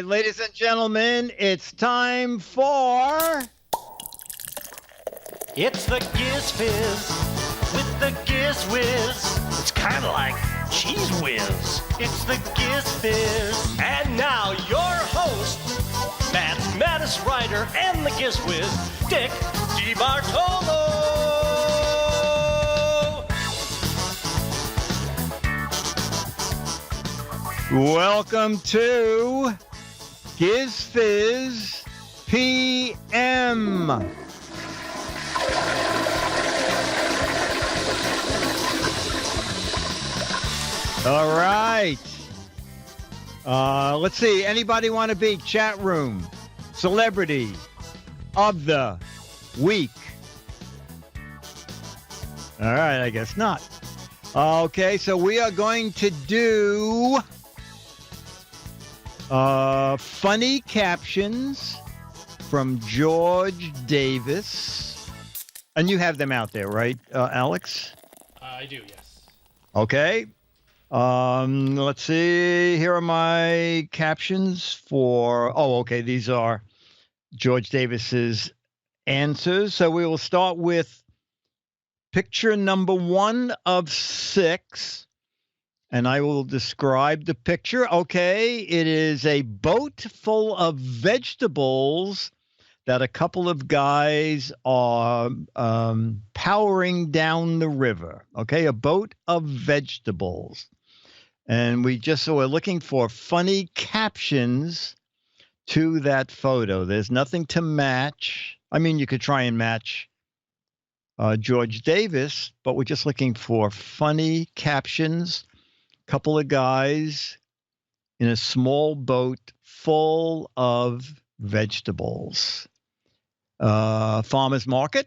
Ladies and gentlemen, it's time for... It's the Giz Fiz with the Giz Wiz. It's kind of like Cheese Whiz. It's the Giz Fiz. And now your host, mathematics writer and the Giz Wiz, Dick DeBartolo. Welcome to GizFiz PM. All right. Let's see. Anybody want to be chat room celebrity of the week? All right. I guess not. Okay. So we are going to do funny captions from George Davis. And you have them out there, right, Alex? I do, yes. Okay. Let's see. Here are my captions for... Oh, okay. These are George Davis's answers. So we will start with picture number 1 of 6. And I will describe the picture. Okay, it is a boat full of vegetables that a couple of guys are powering down the river. Okay, a boat of vegetables. And we're looking for funny captions to that photo. There's nothing to match. I mean, you could try and match George Davis, but we're just looking for funny captions. Couple of guys in a small boat full of vegetables. Farmer's market.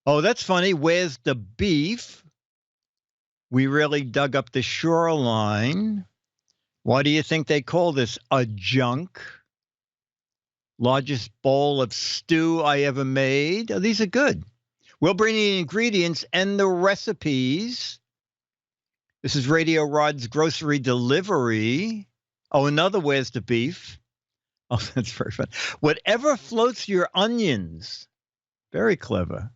Oh, that's funny. Where's the beef? We really dug up the shoreline. Why do you think they call this a junk? Largest bowl of stew I ever made. Oh, these are good. We'll bring the ingredients and the recipes. This is Radio Rod's grocery delivery. Oh, another where's the beef? Oh, that's very fun. Whatever floats your onions. Very clever.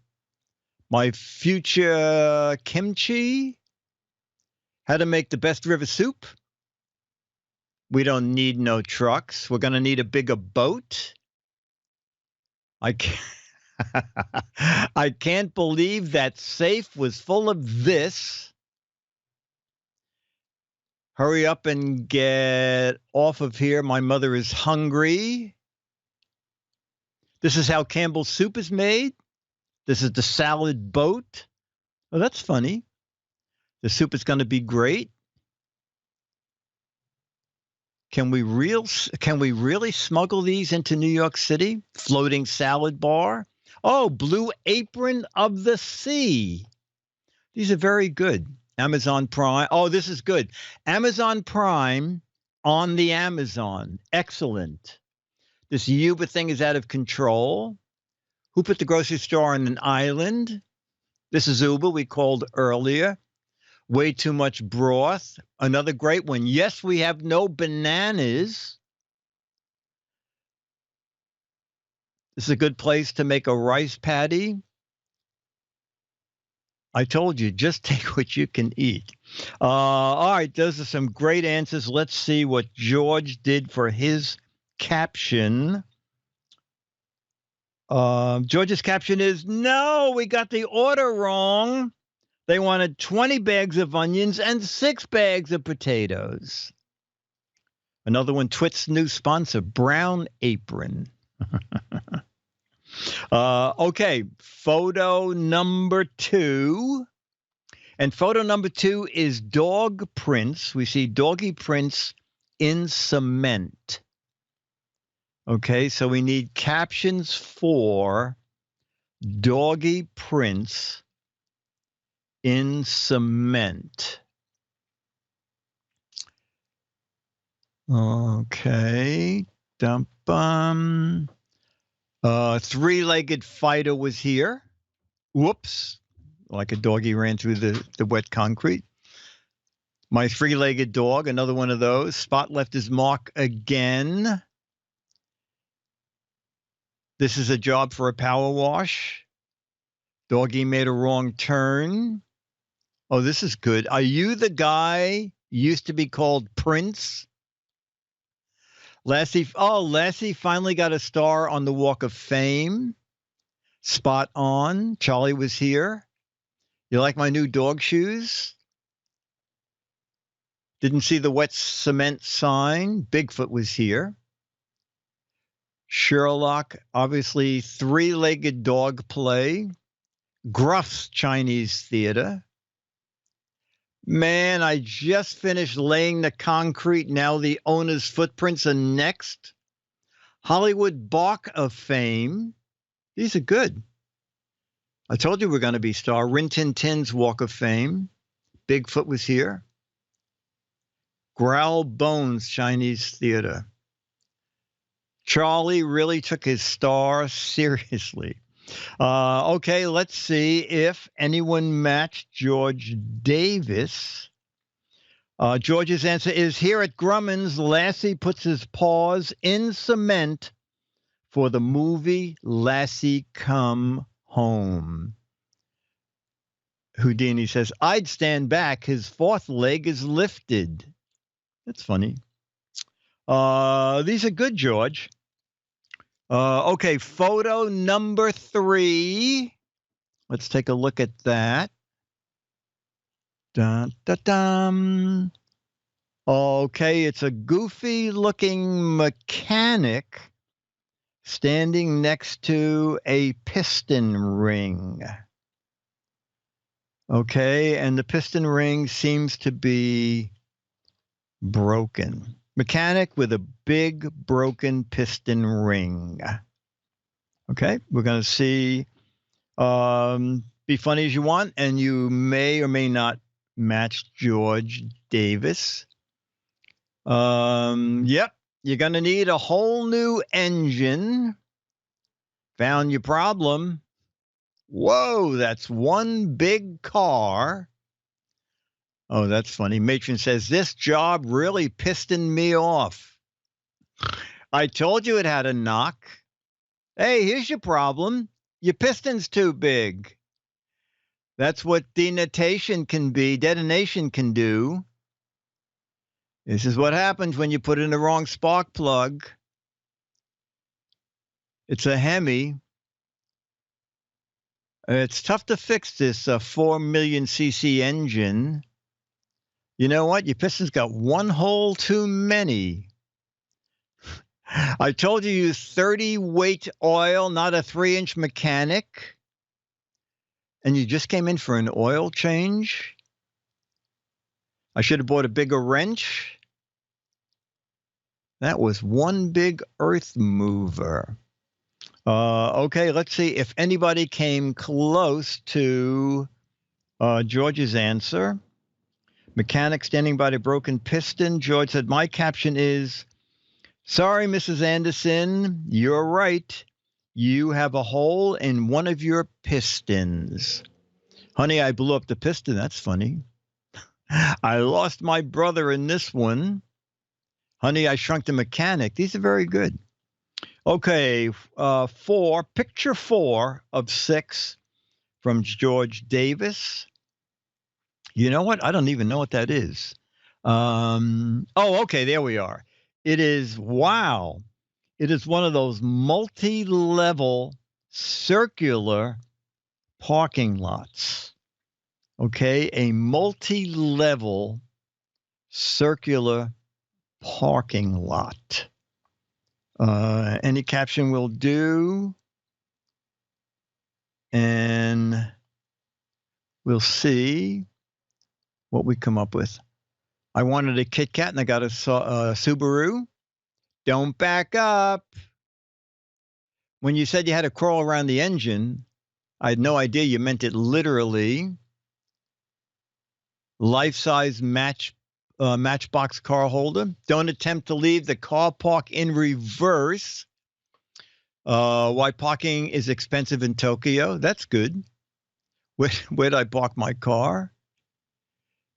My future kimchi. How to make the best river soup. We don't need no trucks. We're going to need a bigger boat. I can't believe that safe was full of this. Hurry up and get off of here. My mother is hungry. This is how Campbell's soup is made. This is the salad boat. Oh, that's funny. The soup is going to be great. Can we really smuggle these into New York City? Floating salad bar. Oh, Blue Apron of the Sea. These are very good. Amazon Prime. Oh, this is good. Amazon Prime on the Amazon. Excellent. This Uber thing is out of control. Who put the grocery store on an island? This is Uber we called earlier. Way too much broth. Another great one. Yes, we have no bananas. This is a good place to make a rice patty. I told you, just take what you can eat. All right, those are some great answers. Let's see what George did for his caption. George's caption is, no, we got the order wrong. They wanted 20 bags of onions and 6 bags of potatoes. Another one, Twit's new sponsor, Brown Apron. Okay, photo number 2. And photo number 2 is dog prints. We see doggy prints in cement. Okay, so we need captions for doggy prints in cement. Okay. Three-legged fighter was here. Whoops. Like a doggy ran through the wet concrete. My three-legged dog, another one of those. Spot left his mark again. This is a job for a power wash. Doggy made a wrong turn. Oh, this is good. Are you the guy used to be called Prince? Lassie finally got a star on the Walk of Fame. Spot on. Charlie was here. You like my new dog shoes? Didn't see the wet cement sign. Bigfoot was here. Sherlock, obviously three-legged dog play. Gruff's Chinese theater. Man, I just finished laying the concrete. Now the owner's footprints are next. Hollywood Bark of Fame. These are good. I told you we're going to be star. Rin Tin Tin's Walk of Fame. Bigfoot was here. Growl Bones Chinese theater. Charlie really took his star seriously. Okay, let's see if anyone matched George Davis. George's answer is here at Grumman's. Lassie puts his paws in cement for the movie Lassie Come Home. Houdini says, I'd stand back. His fourth leg is lifted. That's funny. These are good, George. Okay, photo number 3. Let's take a look at that. Dun, dun, dun. Okay, it's a goofy-looking mechanic standing next to a piston ring. Okay, and the piston ring seems to be broken. Mechanic with a big broken piston ring. Okay, we're going to see. Be funny as you want, and you may or may not match George Davis. Yep, you're going to need a whole new engine. Found your problem. Whoa, that's one big car. Oh, that's funny. Matron says, this job really pistoned me off. I told you it had a knock. Hey, here's your problem. Your piston's too big. That's what detonation can be, detonation can do. This is what happens when you put in the wrong spark plug. It's a Hemi. It's tough to fix this 4 million cc engine. You know what? Your piston's got one hole too many. I told you use 30 weight oil, not a 3-inch mechanic. And you just came in for an oil change. I should have bought a bigger wrench. That was one big earth mover. Okay, let's see if anybody came close to George's answer. Mechanic standing by the broken piston. George said, my caption is, sorry, Mrs. Anderson, you're right. You have a hole in one of your pistons. Honey, I blew up the piston. That's funny. I lost my brother in this one. Honey, I shrunk the mechanic. These are very good. Okay, picture 4 of 6 from George Davis. You know what? I don't even know what that is. Okay, there we are. It is, wow. It is one of those multi-level circular parking lots. Okay, a multi-level circular parking lot. Any caption will do. And we'll see what we come up with. I wanted a Kit Kat and I got a Subaru. Don't back up. When you said you had to crawl around the engine, I had no idea you meant it literally. Life-size matchbox car holder. Don't attempt to leave the car park in reverse. Why parking is expensive in Tokyo. That's good. Where'd I park my car?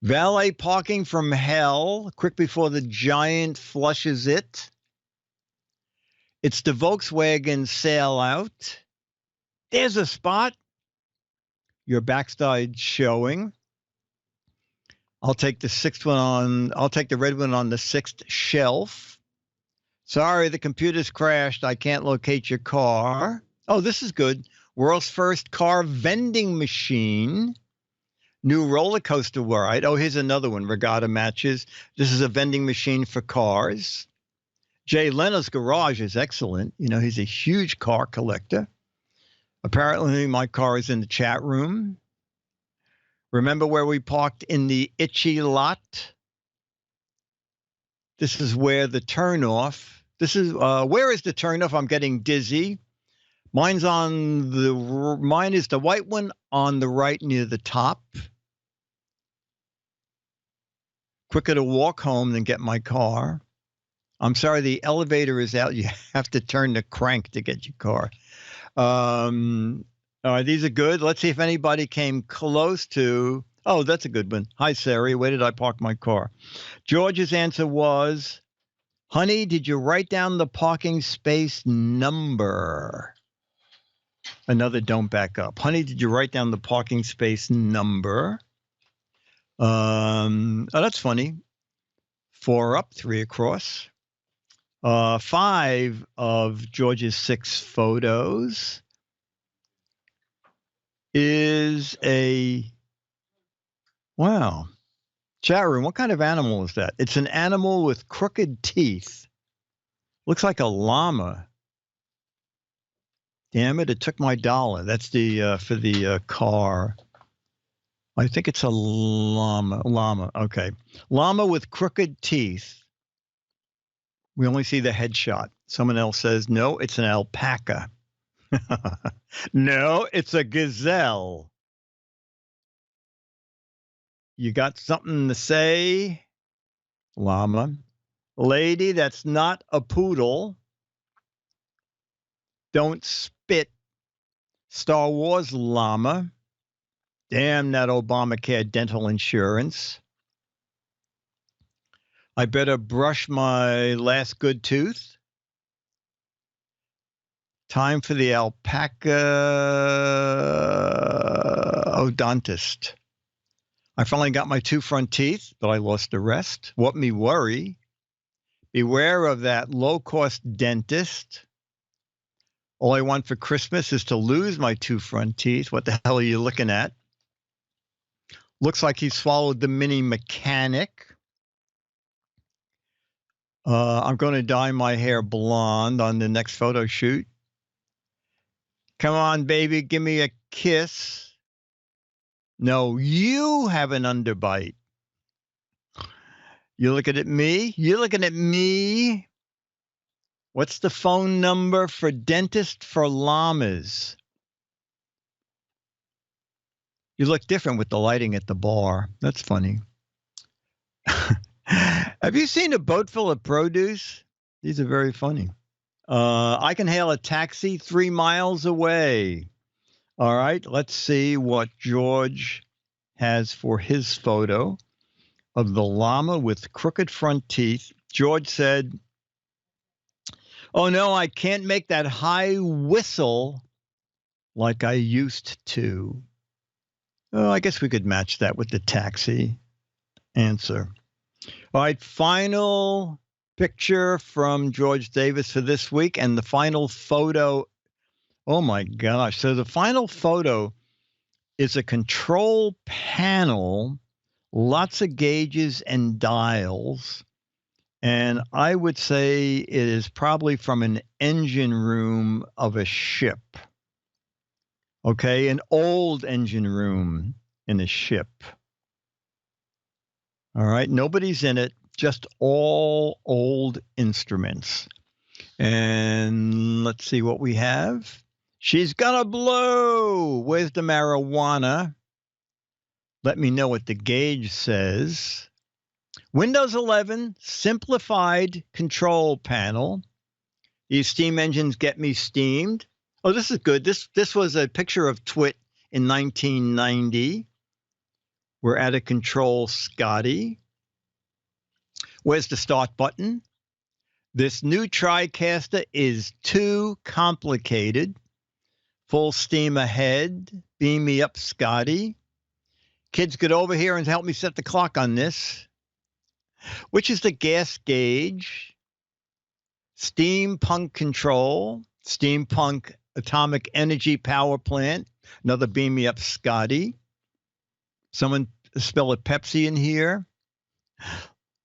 Valet parking from hell, quick before the giant flushes it. It's the Volkswagen sail out. There's a spot. Your backside showing. I'll take the red one on the 6th shelf. Sorry, the computer's crashed. I can't locate your car. Oh, this is good. World's first car vending machine. New roller coaster ride. Oh, here's another one. Regatta matches. This is a vending machine for cars. Jay Leno's garage is excellent. You know, he's a huge car collector. Apparently, my car is in the chat room. Remember where we parked in the itchy lot? This is where the turnoff. This is where is the turnoff? I'm getting dizzy. Mine is the white one on the right near the top. Quicker to walk home than get my car. I'm sorry, the elevator is out. You have to turn the crank to get your car. All right, these are good. Let's see if anybody came close to. Oh, that's a good one. Hi, Sari. Where did I park my car? George's answer was, honey, did you write down the parking space number? Another don't back up. Honey, did you write down the parking space number? Oh, that's funny. 4 up, 3 across. 5 of George's 6 photos is a, wow. Chat room, what kind of animal is that? It's an animal with crooked teeth. Looks like a llama. Damn it, it took my $1. That's the for the car. I think it's a llama. Llama, okay. Llama with crooked teeth. We only see the headshot. Someone else says, no, it's an alpaca. No, it's a gazelle. You got something to say? Llama. Lady, that's not a poodle. Don't spit. Star Wars llama. Damn that Obamacare dental insurance. I better brush my last good tooth. Time for the alpaca odontist. I finally got my 2 front teeth, but I lost the rest. What me worry? Beware of that low-cost dentist. All I want for Christmas is to lose my 2 front teeth. What the hell are you looking at? Looks like he swallowed the mini mechanic. I'm going to dye my hair blonde on the next photo shoot. Come on, baby, give me a kiss. No, you have an underbite. You looking at me? You're looking at me? What's the phone number for dentist for llamas? You look different with the lighting at the bar. That's funny. Have you seen a boat full of produce? These are very funny. I can hail a taxi 3 miles away. All right, let's see what George has for his photo of the llama with crooked front teeth. George said, oh, no, I can't make that high whistle like I used to. Oh, I guess we could match that with the taxi answer. All right, final picture from George Davis for this week, and the final photo. Oh my gosh. So the final photo is a control panel, lots of gauges and dials. And I would say it is probably from an engine room of a ship. Okay, an old engine room in a ship. All right, nobody's in it, just all old instruments. And let's see what we have. She's gonna blow. Where's the marijuana? Let me know what the gauge says. Windows 11, simplified control panel. These steam engines get me steamed. Oh, this is good. This was a picture of Twit in 1990. We're out of control, Scotty. Where's the start button? This new TriCaster is too complicated. Full steam ahead. Beam me up, Scotty. Kids, get over here and help me set the clock on this. Which is the gas gauge? Steampunk control. Steampunk atomic energy power plant. Another beam me up, Scotty. Someone spell it Pepsi in here.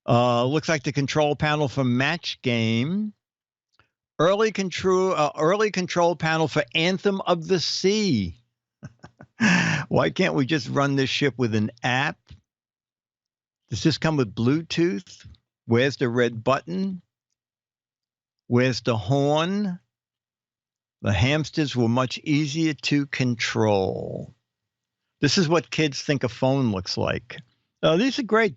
Looks like the control panel for Match Game. Early control panel for Anthem of the Sea. Why can't we just run this ship with an app? Does this come with Bluetooth? Where's the red button? Where's the horn? The hamsters were much easier to control. This is what kids think a phone looks like. These are great.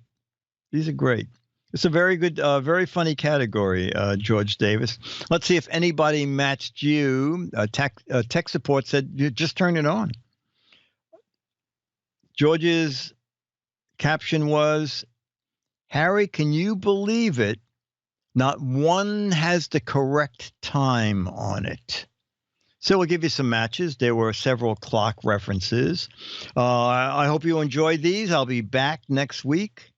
These are great. It's a very good, very funny category, George Davis. Let's see if anybody matched you. Tech support said, you just turn it on. George's caption was, Harry, can you believe it? Not one has the correct time on it. So we'll give you some matches. There were several clock references. I hope you enjoyed these. I'll be back next week.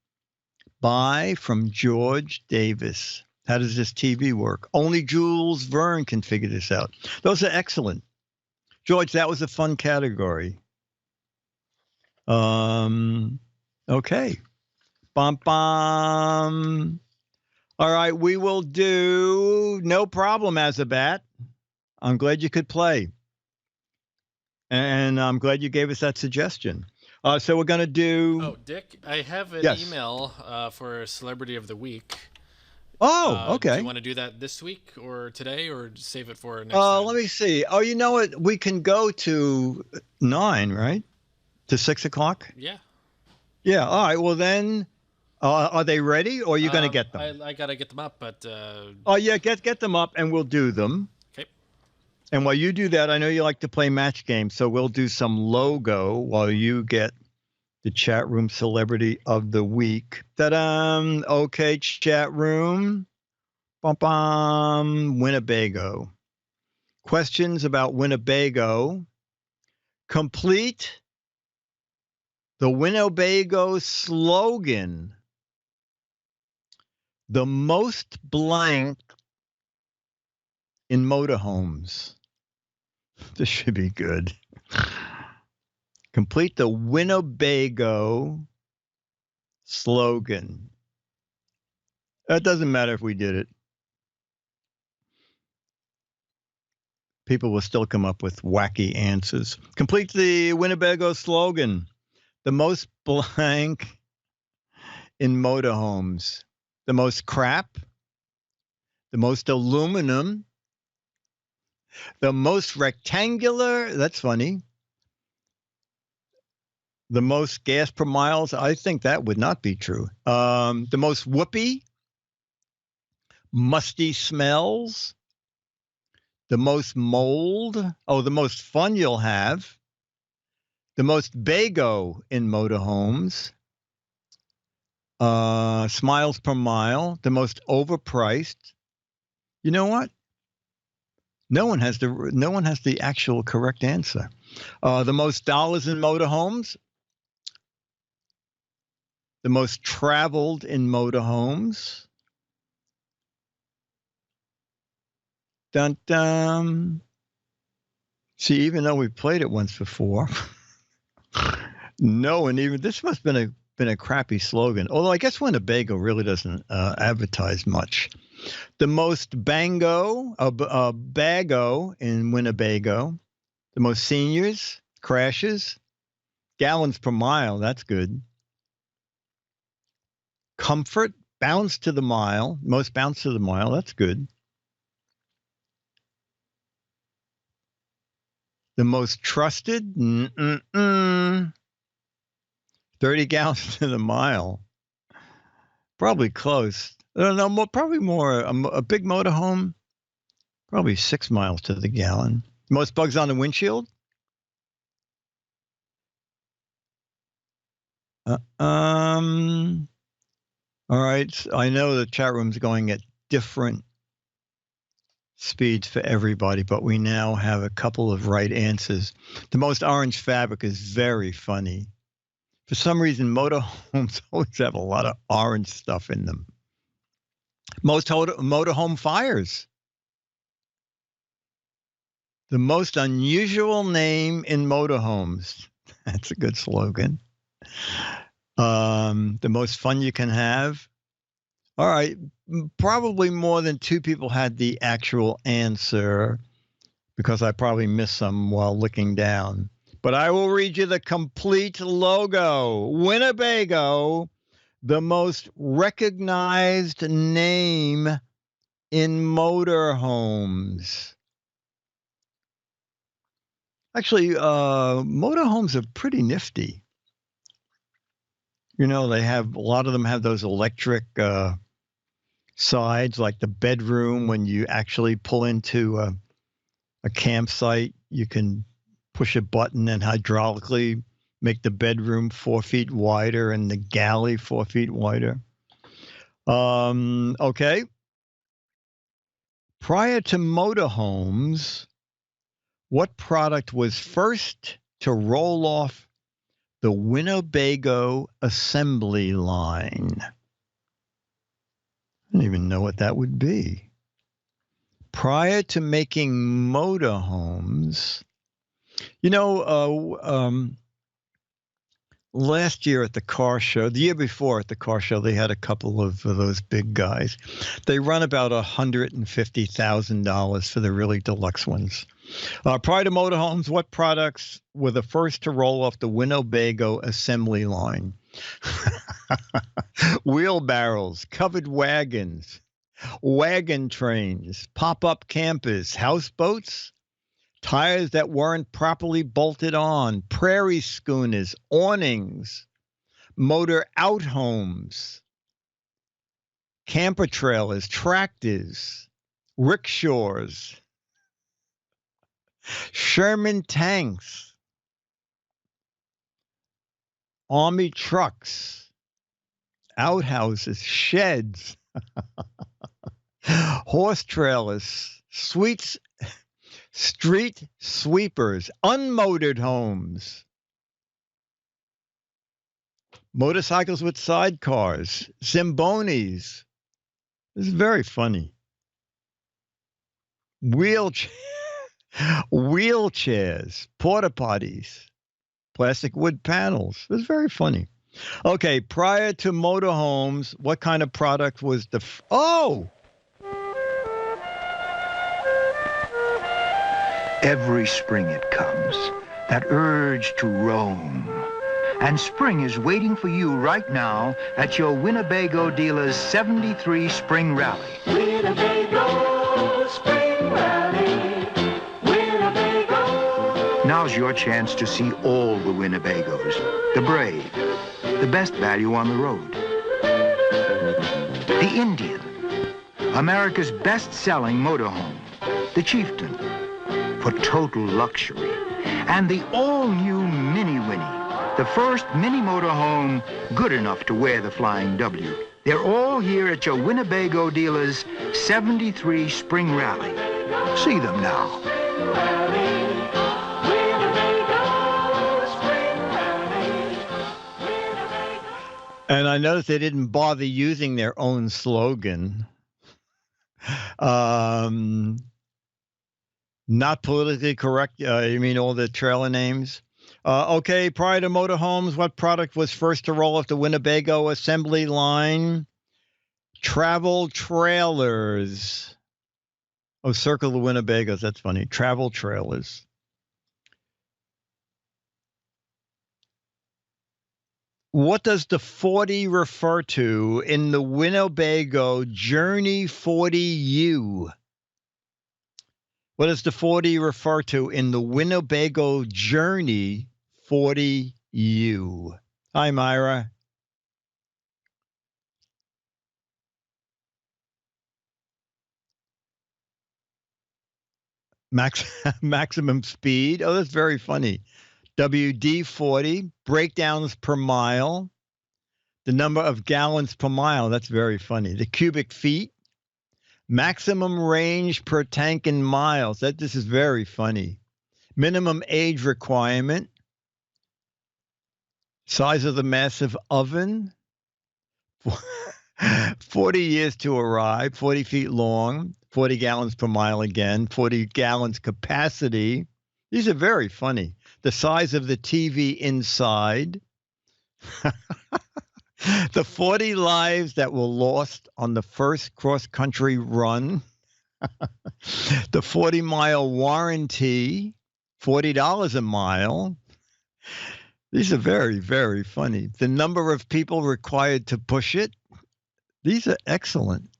Bye from George Davis. How does this TV work? Only Jules Verne can figure this out. Those are excellent. George, that was a fun category. Okay. Bum, bum. All right, we will do No Problem, Azabat. I'm glad you could play. And I'm glad you gave us that suggestion. So we're going to do... Oh, Dick, I have an email for Celebrity of the Week. Oh, okay. Do you want to do that this week or today or save it for next time? Let me see. Oh, you know what? We can go to 9, right? To 6 o'clock? Yeah. Yeah. All right. Well, then, are they ready or are you going to get them? I got to get them up, but... Oh, yeah. Get them up and we'll do them. Okay. And while you do that, I know you like to play match games, so we'll do some logo while you get the chat room celebrity of the week. Ta-da! Okay, chat room. Bum-bum. Winnebago. Questions about Winnebago. Complete the Winnebago slogan. The most blank in motorhomes. This should be good. Complete the Winnebago slogan. It doesn't matter if we did it. People will still come up with wacky answers. Complete the Winnebago slogan. The most blank in motorhomes. The most crap. The most aluminum. The most rectangular, that's funny. The most gas per miles, I think that would not be true. The most whoopee, musty smells. The most mold, the most fun you'll have. The most bago in motorhomes. Smiles per mile, the most overpriced. You know what? No one has the actual correct answer. The most dollars in motorhomes. The most traveled in motorhomes. Dun dun. See, even though we played it once before, no one even. This must have been a crappy slogan. Although I guess Winnebago really doesn't advertise much. The most bago in Winnebago. The most seniors, crashes, gallons per mile. That's good. Comfort, bounce to the mile. Most bounce to the mile. That's good. The most trusted, 30 gallons to the mile. Probably close. No, probably more. A big motorhome, probably 6 miles to the gallon. Most bugs on the windshield? All right. I know the chat room's going at different speeds for everybody, but we now have a couple of right answers. The most orange fabric is very funny. For some reason, motorhomes always have a lot of orange stuff in them. Most motorhome fires. The most unusual name in motorhomes. That's a good slogan. The most fun you can have. All right. Probably more than two people had the actual answer because I probably missed some while looking down. But I will read you the complete logo. Winnebago, the most recognized name in motorhomes. Actually, motorhomes are pretty nifty. You know, they have, a lot of them have those electric sides, like the bedroom. When you actually pull into a campsite, you can push a button and hydraulically make the bedroom 4 feet wider and the galley 4 feet wider. Okay. Prior to motorhomes, what product was first to roll off the Winnebago assembly line? I don't even know what that would be. Prior to making motorhomes, you know, last year at the car show, the year before at the car show, they had a couple of those big guys. They run about $150,000 for the really deluxe ones. Prior to motorhomes, what products were the first to roll off the Winnebago assembly line? Wheelbarrows, covered wagons, wagon trains, pop-up campers, houseboats, tires that weren't properly bolted on, prairie schooners, awnings, motor outhomes, camper trailers, tractors, rickshaws, Sherman tanks, army trucks, outhouses, sheds, horse trailers, street sweepers, unmotored homes, motorcycles with sidecars, Zambonis. This is very funny. Wheelchairs, porta potties, plastic wood panels. It was very funny. Okay, prior to motorhomes, what kind of product was the... Every spring it comes, that urge to roam. And spring is waiting for you right now at your Winnebago dealer's 73 Spring Rally. Winnebago Spring Rally. Winnebago. Now's your chance to see all the Winnebagos, the brave, the best value on the road. The Indian, America's best-selling motorhome. The Chieftain, for total luxury. And the all-new Mini Winnie, the first mini motorhome good enough to wear the Flying W. They're all here at your Winnebago dealer's 73 Spring Rally. See them now. And I noticed they didn't bother using their own slogan. Not politically correct. You mean all the trailer names? Okay, prior to motorhomes, what product was first to roll off the Winnebago assembly line? Travel trailers. Oh, circle the Winnebagos. That's funny. Travel trailers. What does the 40 refer to in the Winnebago Journey 40U? What does the 40 refer to in the Winnebago Journey 40U? Hi, Myra. Maximum speed. Oh, that's very funny. WD-40, breakdowns per mile, the number of gallons per mile. That's very funny. The cubic feet, maximum range per tank in miles. This is very funny. Minimum age requirement, size of the massive oven, 40 years to arrive, 40 feet long, 40 gallons per mile again, 40 gallons capacity. These are very funny. The size of the TV inside. The 40 lives that were lost on the first cross-country run. The 40-mile warranty, $40 a mile. These are very, very funny. The number of people required to push it. These are excellent.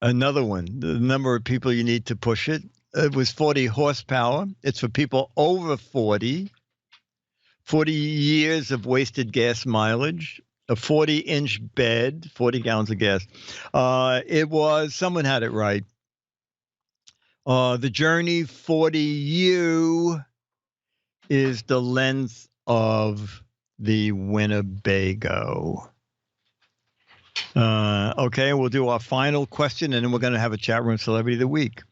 Another one, the number of people you need to push it. It was 40 horsepower. It's for people over 40. 40 years of wasted gas mileage. A 40-inch bed, 40 gallons of gas. Someone had it right. The Journey 40U is the length of the Winnebago. Okay, we'll do our final question, and then we're going to have a chat room celebrity of the week.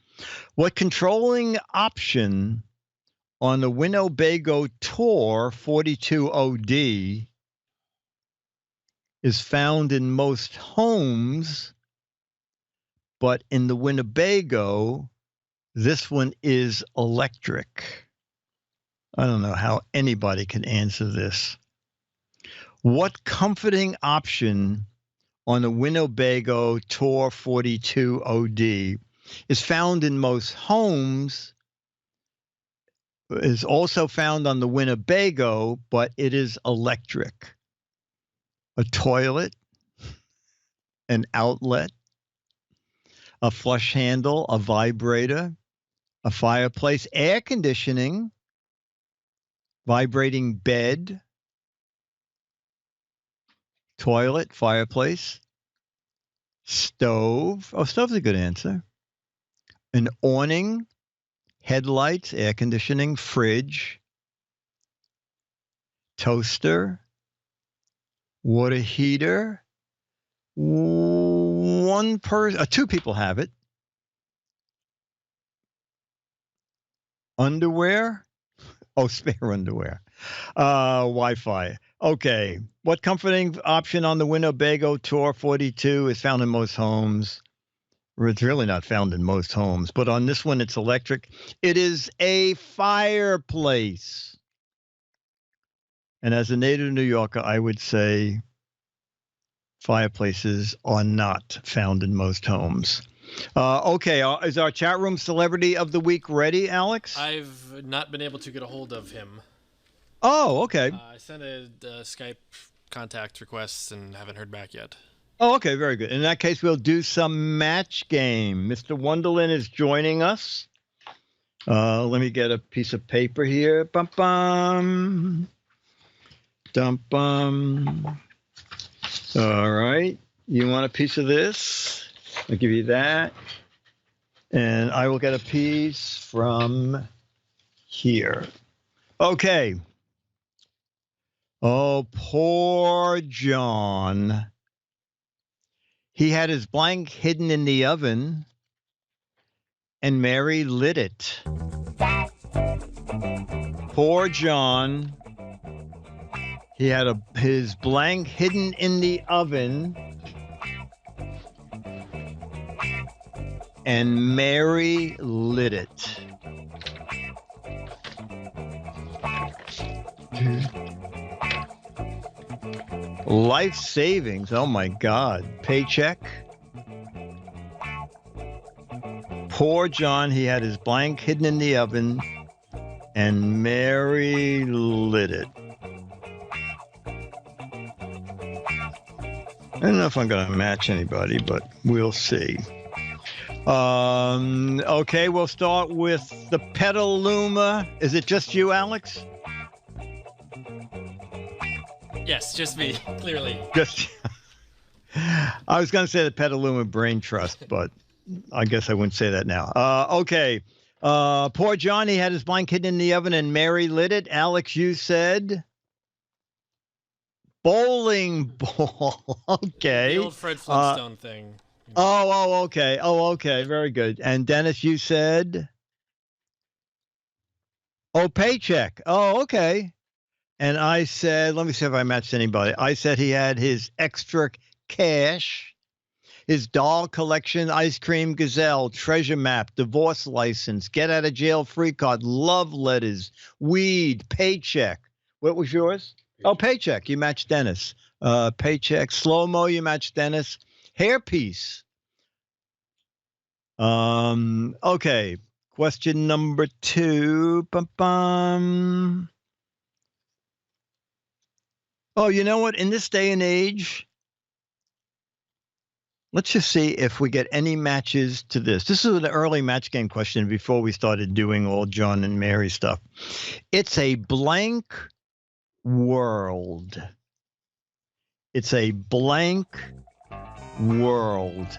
What controlling option on the Winnebago Tour 42OD is found in most homes, but in the Winnebago, this one is electric? I don't know how anybody can answer this. What comforting option on the Winnebago Tour 42OD is found in most homes, is also found on the Winnebago, but it is electric? A toilet, an outlet, a flush handle, a vibrator, a fireplace, air conditioning, vibrating bed, toilet, fireplace, stove. Oh, stove's a good answer. An awning, headlights, air conditioning, fridge, toaster, water heater. Two people have it. Underwear. Oh, spare underwear. Wi-Fi. Okay. What comforting option on the Winnebago Tour 42 is found in most homes? It's really not found in most homes, but on this one, it's electric. It is a fireplace. And as a native New Yorker, I would say fireplaces are not found in most homes. Okay, is our chat room celebrity of the week ready, Alex? I've not been able to get a hold of him. Oh, okay. I sent a Skype contact request and haven't heard back yet. Oh, okay, very good. In that case, we'll do some match game. Mr. Wonderland is joining us. Let me get a piece of paper here. Bum bum. Dum bum. All right. You want a piece of this? I'll give you that. And I will get a piece from here. Okay. Oh, poor John. He had his blank hidden in the oven, and Mary lit it. Poor John. He had his blank hidden in the oven, and Mary lit it. Life savings. Oh my God. Paycheck. Poor John. He had his blank hidden in the oven, and Mary lit it. I don't know if I'm going to match anybody, but we'll see. Okay, we'll start with the Petaluma. Is it just you, Alex? Yes, just me, clearly. Just. I was going to say the Petaluma Brain Trust, but I guess I wouldn't say that now. Okay, Poor Johnny had his blanket in the oven and Mary lit it. Alex, you said bowling ball. Okay. The old Fred Flintstone thing. Okay. Okay. Very good. And Dennis, you said, paycheck. Oh, okay. And I said, let me see if I matched anybody. I said he had his extra cash, his doll collection, ice cream gazelle, treasure map, divorce license, get out of jail free card, love letters, weed, paycheck. What was yours? Oh, paycheck. You matched Dennis. Paycheck. Slow-mo, you matched Dennis. Hairpiece. Okay. Question number 2. Bum-bum. Oh, you know what? In this day and age, let's just see if we get any matches to this. This is an early match game question before we started doing all John and Mary stuff. It's a blank world. It's a blank world.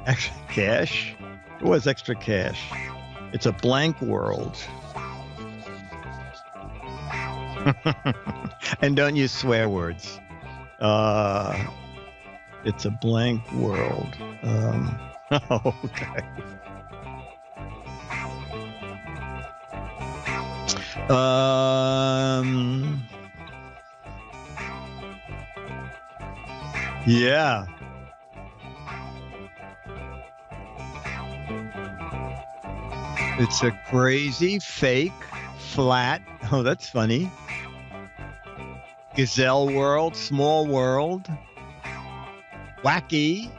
Extra cash? It was extra cash. It's a blank world. And don't use swear words. It's a blank world. Okay. Yeah. It's a crazy, fake, flat. Oh, that's funny. Gazelle world, small world. Wacky.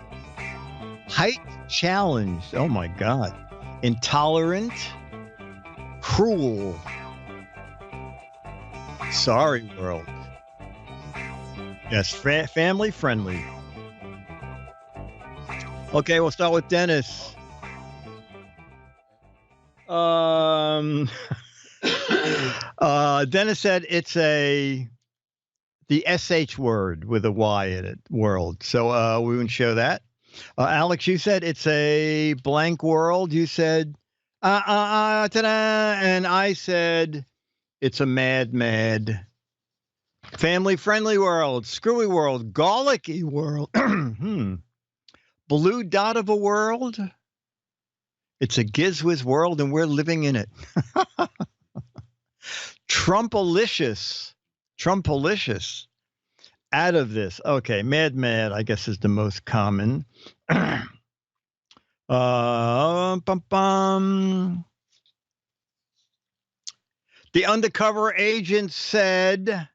Height challenged. Oh my God. Intolerant. Cruel. Sorry world. Yes, family friendly. Okay, we'll start with Dennis. Dennis said it's the SH word with a Y in it, world. So we wouldn't show that. Alex, you said it's a blank world. You said, ta-da, and I said it's a mad, family-friendly world, screwy world, garlicky world, blue dot of a world. It's a GizFiz world, and we're living in it. Trumpalicious. Out of this. Okay, mad, I guess, is the most common. The undercover agent said,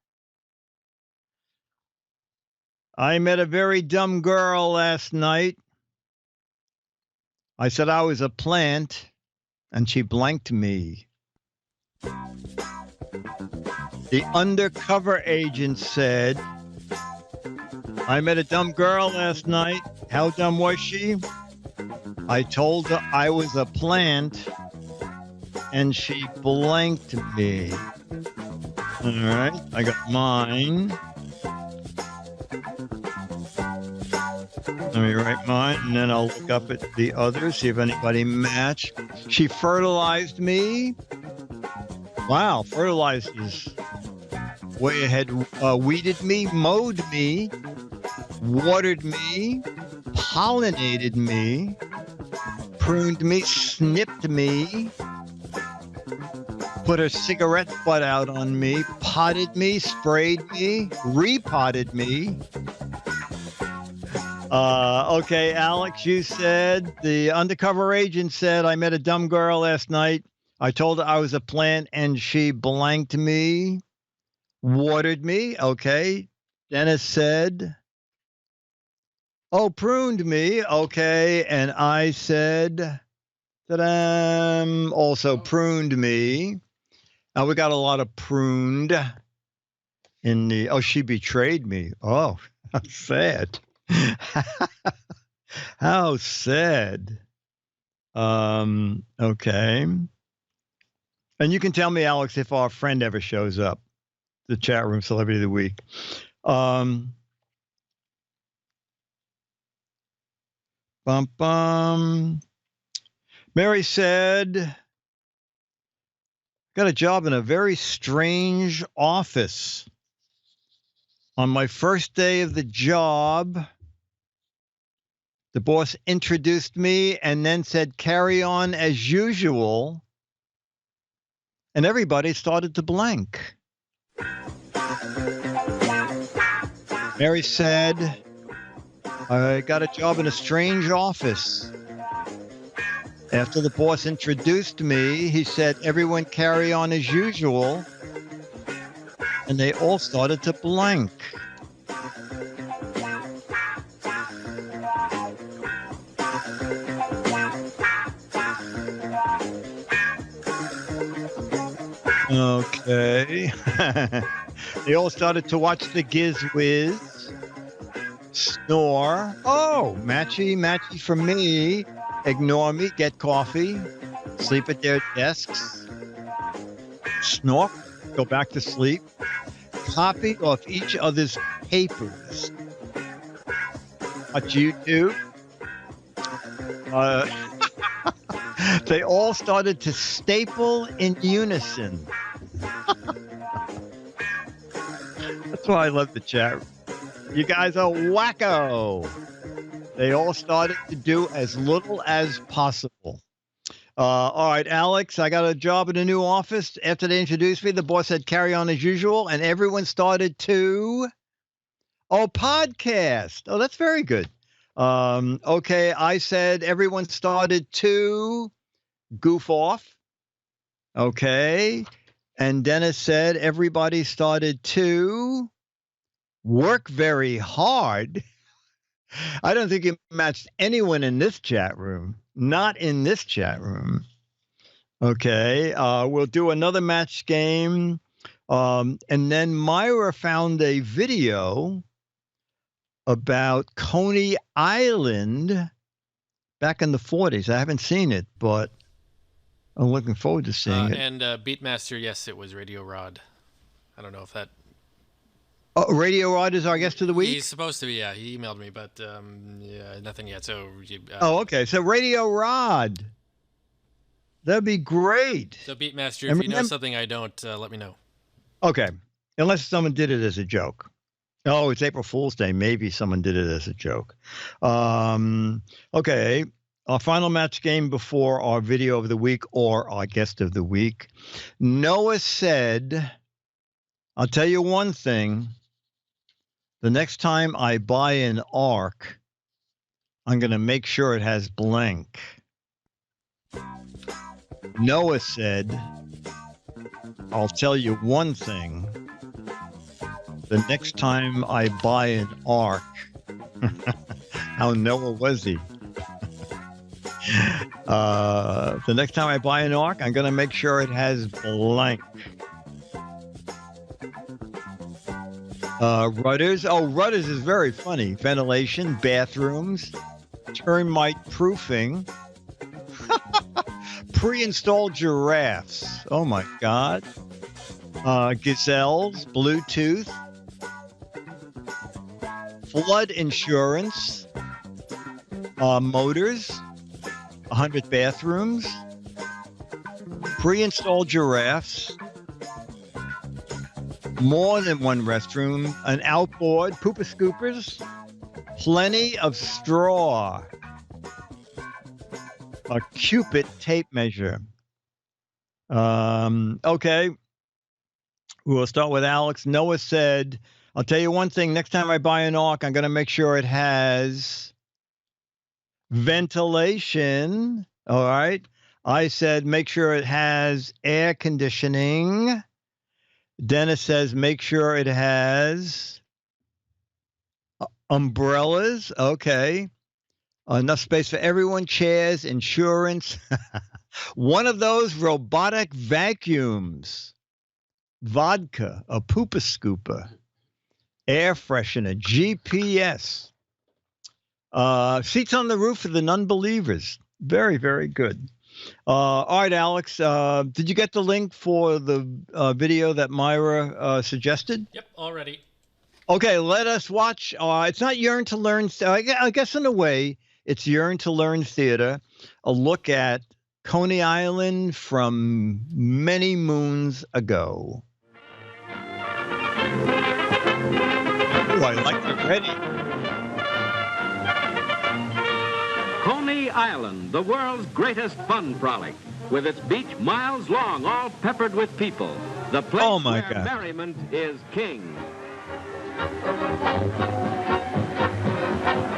I met a very dumb girl last night. I said I was a plant, and she blanked me. The undercover agent said, I met a dumb girl last night. How dumb was she? I told her I was a plant, and she blanked me. All right, I got mine. Let me write mine, and then I'll look up at the others, see if anybody matched. She fertilized me. Wow, fertilized is way ahead. Weeded me, mowed me, watered me, pollinated me, pruned me, snipped me, put her cigarette butt out on me, potted me, sprayed me, repotted me. Okay, Alex, you said the undercover agent said, I met a dumb girl last night. I told her I was a plant and she blanked me, watered me. Okay. Dennis said, pruned me. Okay. And I said, ta-da, also pruned me. Now we got a lot of pruned in the, she betrayed me. Oh, that's sad. How sad. Okay. And you can tell me, Alex, if our friend ever shows up, the chat room celebrity of the week. Mary said, got a job in a very strange office. On my first day of the job, the boss introduced me and then said, carry on as usual. And everybody started to blank. Mary said, I got a job in a strange office. After the boss introduced me, he said, everyone carry on as usual. And they all started to blank. Okay. They all started to watch the Giz Wiz. Snore. Oh, matchy for me. Ignore me, get coffee. Sleep at their desks. Snore. Go back to sleep. Copy off each other's papers. Watch YouTube. They all started to staple in unison. That's why I love the chat. You guys are wacko. They all started to do as little as possible. All right, Alex, I got a job in a new office. After they introduced me, the boss said, carry on as usual. And everyone started to, podcast. Oh, that's very good. Okay, I said everyone started to goof off. Okay. And Dennis said everybody started to work very hard. I don't think it matched anyone in this chat room. Not in this chat room. Okay. We'll do another match game. And then Myra found a video about Coney Island back in the 40s. I haven't seen it, but I'm looking forward to seeing it. And Beatmaster, yes, it was Radio Rod. I don't know if that... Oh, Radio Rod is our guest of the week? He's supposed to be, yeah. He emailed me, but yeah, nothing yet. So. Okay. So Radio Rod. That'd be great. So Beatmaster, if you know something I don't, let me know. Okay. Unless someone did it as a joke. Oh, it's April Fool's Day. Maybe someone did it as a joke. Okay. Our final match game before our video of the week or our guest of the week. Noah said, I'll tell you one thing. The next time I buy an ark, I'm going to make sure it has blank. Noah said, I'll tell you one thing. The next time I buy an ark, how Noah was he? The next time I buy an ark, I'm going to make sure it has blank. Rudders. Oh, rudders is very funny. Ventilation, bathrooms, termite proofing, pre-installed giraffes. Oh my God. Gazelles, Bluetooth, flood insurance, motors, 100 bathrooms, pre-installed giraffes, more than one restroom, an outboard, pooper scoopers, plenty of straw, a Cupid tape measure. Okay. We'll start with Alex. Noah said, I'll tell you one thing. Next time I buy an ark, I'm going to make sure it has ventilation. All right. I said, make sure it has air conditioning. Dennis says, make sure it has umbrellas. Okay. Enough space for everyone. Chairs, insurance. One of those robotic vacuums. Vodka, a pooper scooper, air freshener, GPS. Seats on the roof for the non-believers. Very, very good. All right, Alex, did you get the link for the video that Myra suggested? Yep, already. Okay, let us watch. It's not Yearn to Learn. I guess in a way, it's Yearn to Learn Theater, a look at Coney Island from many moons ago. Oh, I like it already. Coney Island, the world's greatest fun frolic, with its beach miles long, all peppered with people. The place Oh, my where God. merriment is king.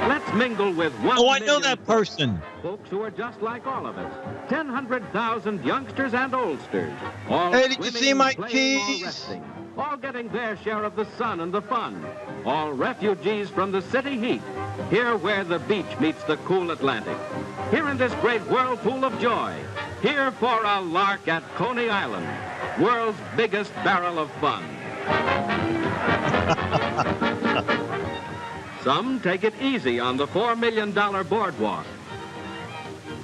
Let's mingle with 1 Oh, I know million that person. folks who are just like all of us. 100,000 youngsters and oldsters. All Hey, did you swimming, see my playing, or keys? resting, all getting their share of the sun and the fun. All refugees from the city heat. Here where the beach meets the cool Atlantic. Here in this great whirlpool of joy. Here for a lark at Coney Island. World's biggest barrel of fun. Some take it easy on the $4 million boardwalk,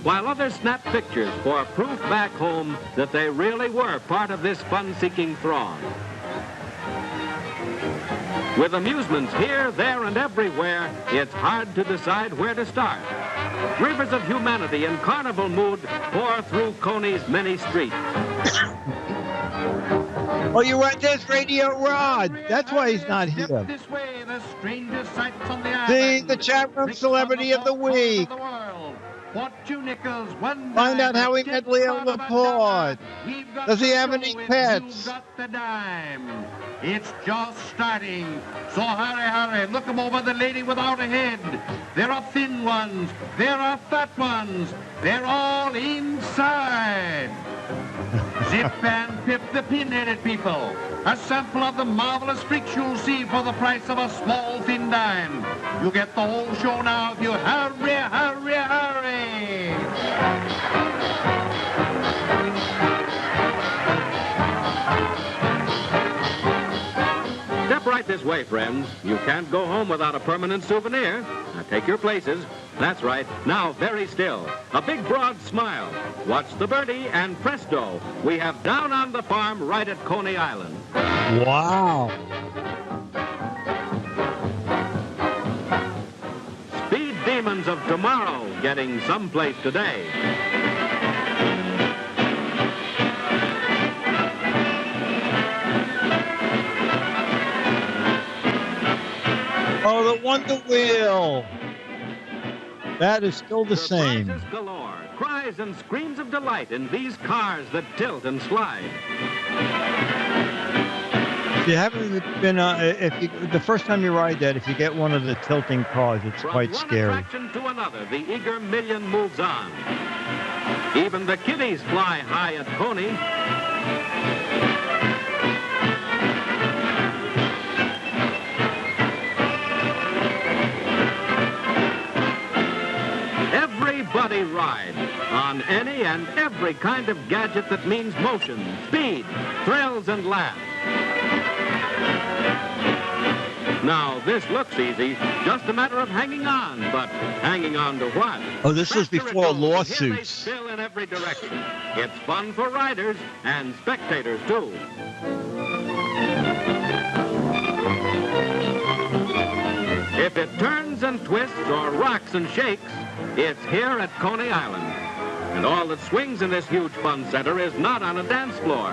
while others snap pictures for proof back home that they really were part of this fun-seeking throng. With amusements here, there, and everywhere, it's hard to decide where to start. Rivers of humanity in carnival mood pour through Coney's many streets. Oh, you right there's Radio Rod. That's why he's not here. This way, the strangest sights on the See, island. the chat room celebrity of the week. For 2 nickels, 1 Find out dime, how he get met Leo part of a Laporte. dollar. We've got Does he the have show any if pets? You've got the dime. It's just starting. So hurry, hurry. Look 'em over, the lady without a head. There are thin ones. There are fat ones. They're all inside. Zip and Pip, the pin-headed people. A sample of the marvelous freaks you'll see for the price of a small thin dime. You get the whole show now if you hurry, hurry, hurry. Step right this way, friends. You can't go home without a permanent souvenir. Now take your places. That's right. Now, very still. A big, broad smile. Watch the birdie, and presto, we have Down on the Farm right at Coney Island. Wow. Speed demons of tomorrow getting someplace today. Oh, the Wonder Wheel. That is still the same. Surprises galore. Cries and screams of delight in these cars that tilt and slide. If you haven't been, the first time you ride that, if you get one of the tilting cars, it's From quite one scary. attraction to another, the eager million moves on. Even the kiddies fly high at Coney. Everybody rides on any and every kind of gadget that means motion, speed, thrills, and laughs. Now, this looks easy, just a matter of hanging on, but hanging on to what? Oh, this was Faster it before goes, here they lawsuits. spill in every direction. It's fun for riders and spectators, too. If it turns and twists or rocks and shakes, it's here at Coney Island. And all that swings in this huge fun center is not on a dance floor.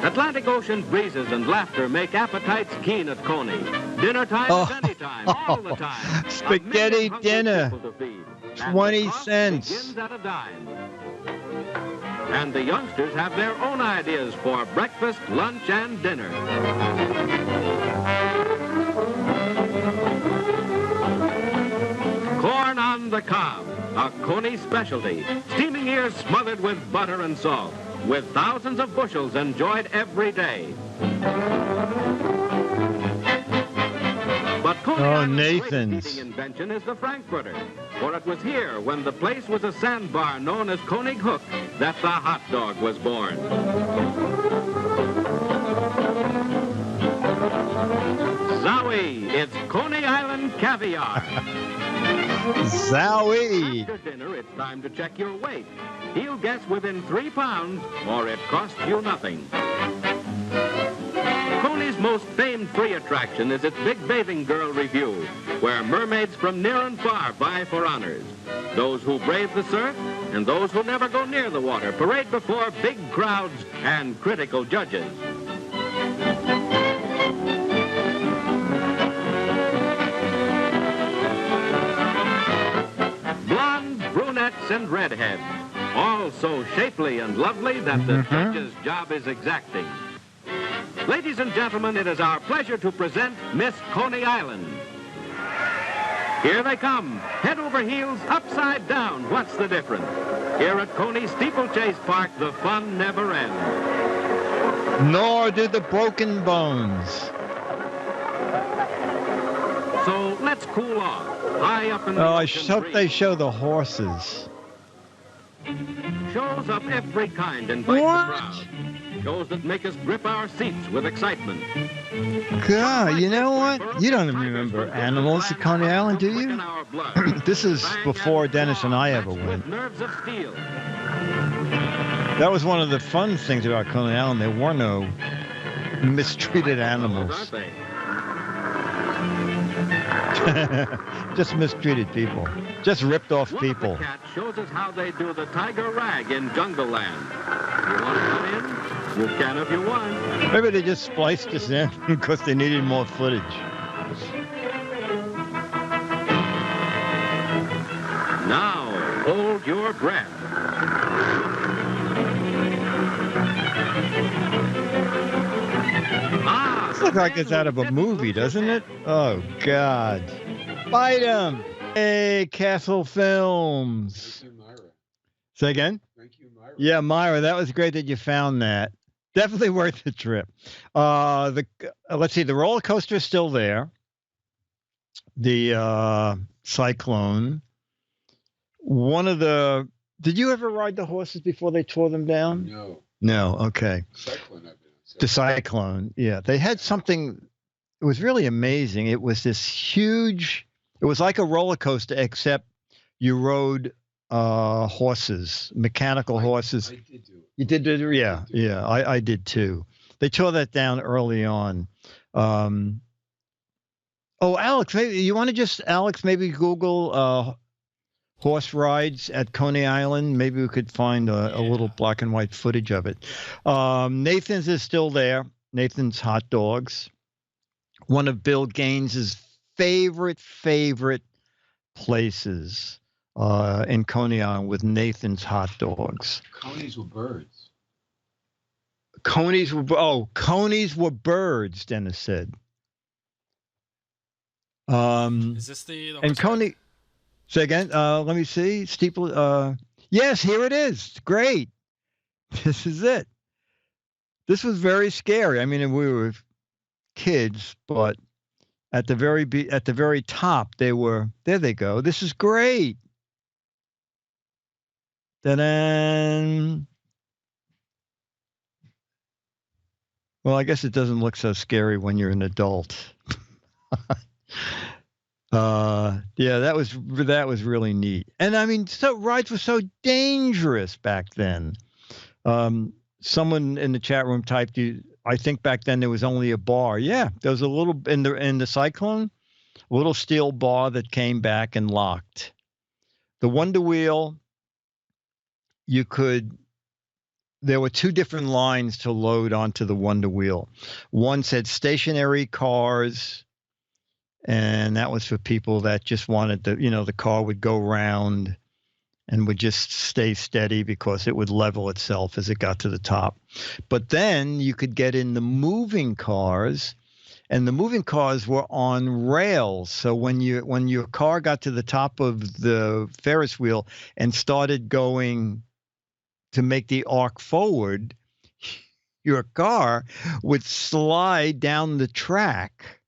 Atlantic Ocean breezes and laughter make appetites keen at Coney. Dinner time is any time, all the time. A Spaghetti million hungry dinner. people to feed. And 20 the cost cents. begins at a dime. And the youngsters have their own ideas for breakfast, lunch, and dinner. Corn on the cob, a Coney specialty. Steaming ears smothered with butter and salt, with thousands of bushels enjoyed every day. But Coney Oh, Island's great Nathan's. eating invention is the Frankfurter, for it was here, when the place was a sandbar known as Coney Hook, that the hot dog was born. Zowie, it's Coney Island caviar. Zowie. After dinner, it's time to check your weight. He'll guess within 3 pounds, or it costs you nothing. Coney's most famed free attraction is its Big Bathing Girl Review, where mermaids from near and far vie for honors. those who brave the surf and those who never go near the water parade before big crowds and critical judges. Blonde, brunettes, and redheads, all so shapely and lovely that the judge's job is exacting. Ladies and gentlemen, it is our pleasure to present Miss Coney Island. Here they come, head over heels, upside down. What's the difference? Here at Coney Steeplechase Park, the fun never ends. Nor do the broken bones. So let's cool off. High up in the I ocean hope breeze. they show the horses. Shows of every kind invite What? the crowd. Shows that make us grip our seats with excitement. God, you know what? You don't remember animals at Coney Island, do you? This is before Dennis and I ever went. Nerves of steel. That was one of the fun things about Coney Island. There were no mistreated animals. Aren't they? Just mistreated people. Just ripped off One people. of the cats shows us how they do the tiger rag in Jungle Land. You want to come in? You can if you want. Maybe they just spliced us in because they needed more footage. Now, hold your breath. Ah, This looks like it's out of a movie, doesn't it? Oh, God. Bite him! Hey, Castle Films. Say again? Yeah, Myra, that was great that you found that. Definitely worth the trip. Let's see, the roller coaster is still there. The Cyclone. Did you ever ride the horses before they tore them down? No. No, okay. Cyclone, I've been on. The Cyclone, yeah. They had something, it was really amazing. It was this huge, it was like a roller coaster, except you rode horses, mechanical horses. I did do it. You did do it? Yeah, yeah, I did too. They tore that down early on. Oh, Alex, maybe Google horse rides at Coney Island. Maybe we could find a little black and white footage of it. Nathan's is still there. Nathan's Hot Dogs. One of Bill Gaines's favorite places in Coney Island with Nathan's Hot Dogs. Conies were birds. Conies were birds, Dennis said. Is this the And horse Coney, say again, let me see. Steeple, yes, here it is. Great. This is it. This was very scary. I mean, we were kids, but at the very top, there they go. This is great. Ta-da! Well, I guess it doesn't look so scary when you're an adult. Yeah, that was really neat. And I mean, rides were so dangerous back then. Someone in the chat room typed, I think back then there was only a bar. Yeah, there was a little in the Cyclone, a little steel bar that came back and locked. The Wonder Wheel, there were two different lines to load onto the Wonder Wheel. One said stationary cars, and that was for people that just wanted the car would go round and would just stay steady because it would level itself as it got to the top. But then you could get in the moving cars, and the moving cars were on rails. So when your car got to the top of the Ferris wheel and started going to make the arc forward, your car would slide down the track,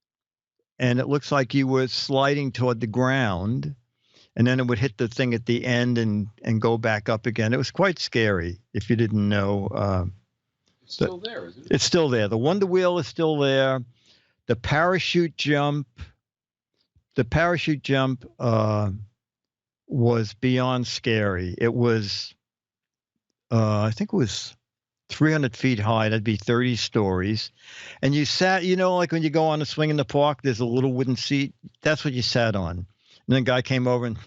and it looks like you were sliding toward the ground, and then it would hit the thing at the end and go back up again. It was quite scary if you didn't know. It's still there, isn't it? It's still there. The Wonder Wheel is still there. The parachute jump was beyond scary. It was, I think it was 300 feet high. That'd be 30 stories. And you sat, like when you go on a swing in the park, there's a little wooden seat. That's what you sat on. And then a guy came over and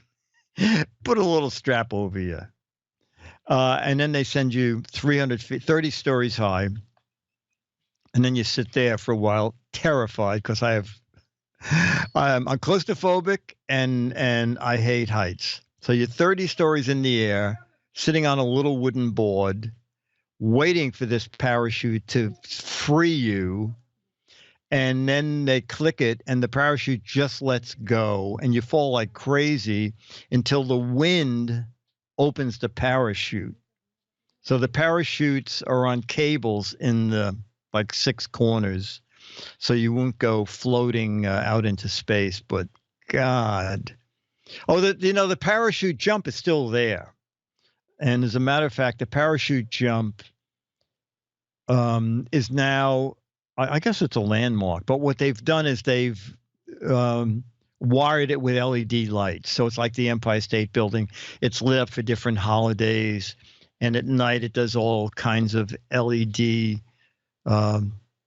put a little strap over you. And then they send you 300 feet, 30 stories high. And then you sit there for a while, terrified, because I'm claustrophobic and I hate heights. So you're 30 stories in the air, sitting on a little wooden board, waiting for this parachute to free you. And then they click it and the parachute just lets go and you fall like crazy until the wind opens the parachute. So the parachutes are on cables in the like 6 corners. So you won't go floating out into space, but God. Oh, the parachute jump is still there. And as a matter of fact, the parachute jump is now, I guess it's a landmark, but what they've done is they've wired it with LED lights. So it's like the Empire State Building. It's lit up for different holidays. And at night, it does all kinds of LED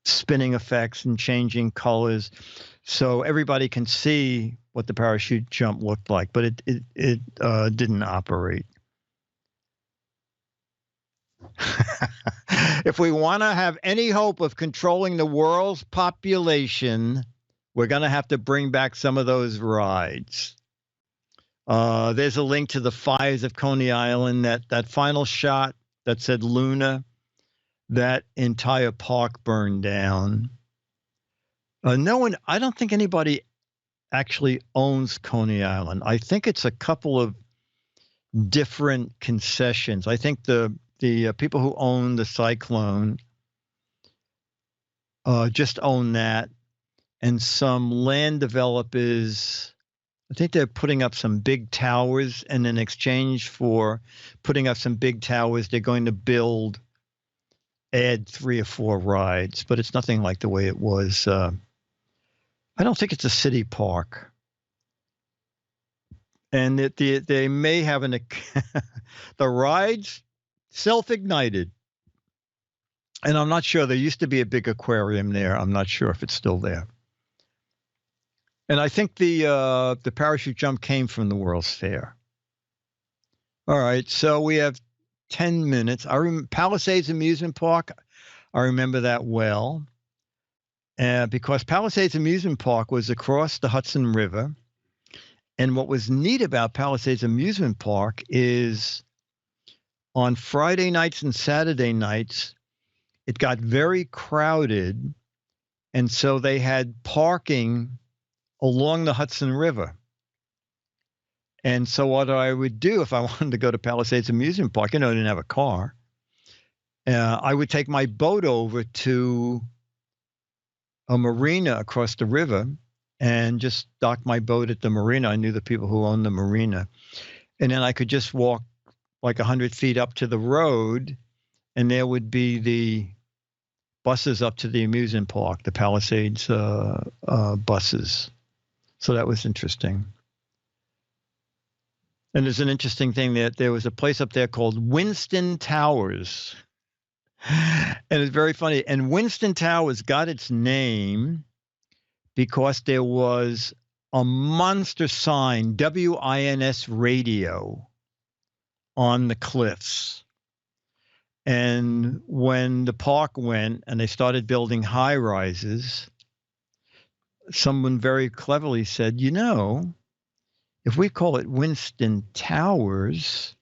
spinning effects and changing colors. So everybody can see what the parachute jump looked like, but it didn't operate. If we want to have any hope of controlling the world's population, we're going to have to bring back some of those rides. There's a link to the fires of Coney Island, that final shot that said Luna, that entire park burned down. I don't think anybody actually owns Coney Island. I think it's a couple of different concessions. I think the people who own the Cyclone just own that. And some land developers, I think they're putting up some big towers. And in exchange for putting up some big towers, they're going to add 3 or 4 rides. But it's nothing like the way it was. I don't think it's a city park. And they may have the rides self-ignited. And I'm not sure. There used to be a big aquarium there. I'm not sure if it's still there. And I think the parachute jump came from the World's Fair. All right, so we have 10 minutes. I remember Palisades Amusement Park. I remember that well. Because Palisades Amusement Park was across the Hudson River. And what was neat about Palisades Amusement Park is on Friday nights and Saturday nights, it got very crowded. And so they had parking along the Hudson River. And so what I would do if I wanted to go to Palisades Amusement Park, I didn't have a car, I would take my boat over to a marina across the river and just dock my boat at the marina. I knew the people who owned the marina. And then I could just walk like 100 feet up to the road, and there would be the buses up to the amusement park, the Palisades buses. So that was interesting. And there's an interesting thing that there was a place up there called Winston Towers. And it's very funny. And Winston Towers got its name because there was a monster sign, WINS radio, on the cliffs. And when the park went and they started building high rises, someone very cleverly said, if we call it Winston Towers,